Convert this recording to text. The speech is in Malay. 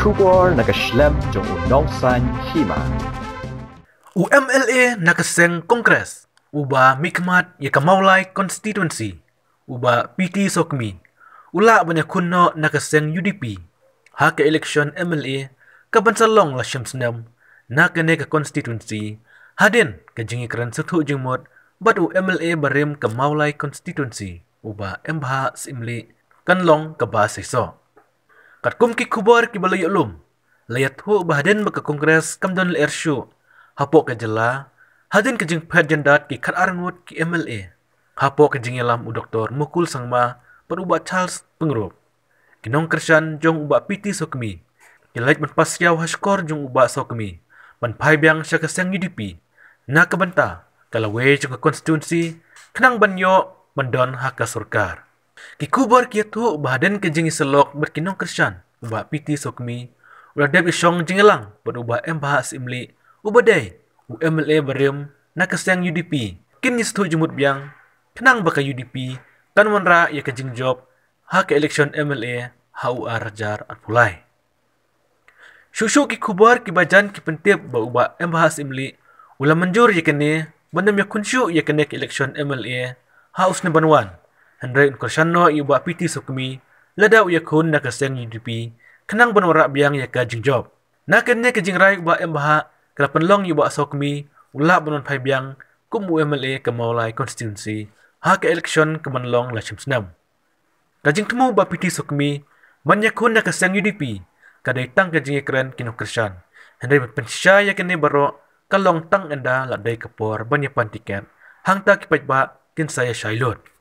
kubor nakaslem jong unongsan hima. UMLA nakaseng Kongres, uba Mikmat Yakamaulai Constituency, uba PT Sokmi, ula banyak kuno nakaseng UDP, hak election MLA, kabansalong la syamsnam, nakane ka constituency, hadin kajingi keren setu jengmot, bat UMLA barim Kamaulai Constituency, uba embha simli, kanlong kabasiso. Kat kum ki kubar ki balay ulum, layat hu bahadin baka Kongres kamdon l-ersyu, hapok ke jela, hadin kejing pejandat ki kat arangut ki MLA. Hapok kejing yalam u Dr. Mukul Sangma per uba Charles Pengrup. Kinong Krisyan jong uba PT Sokmi. Kilait menpasyaw haskor jong uba Sokmi. Menpai biang siya kaseng UDP. Na kabanta, kalawe jong ke konstituensi, kenang banyo mendon haka surkar. Kikubar kiatu bahadin kejing iselok berkinong Krisyan uba PT Sokmi. Ulah deb isyong jingelang per uba embahas imli. Ubadai, UMLA barim nakaseng UDP. Kin nyistu jumut biang, kenang baka UDP, kan wanra ya kajing job, hak election MLA, hau arajar at pulai. Syusyu ki kubar ki bajan ki pentip ba uba embahas imli, ula manjur ya kene, bandam ya kunsyu ya kene ki election MLA, haus na banwan. Hendrai unkursyano ya uba PT Sokmi, ladaw ya kun nakaseng UDP, kenang banwara biang ya kajing job. Nakene kajing rai uba embaha, kalau penlong yuba Sokmi, ula banon pai biang, kum UMLA Kamaulai Constituency, hak election kemenlong la syamsnam. Kajing temu ba PT Sokmi, banyak kun nakaseng UDP, kadai tang kajing keren kinong Krisyan. Hendai berpensya ya kene baro, kalong tang enda la dai kapor banyak pan tiket, hang tak kipat ba kin saya syailot.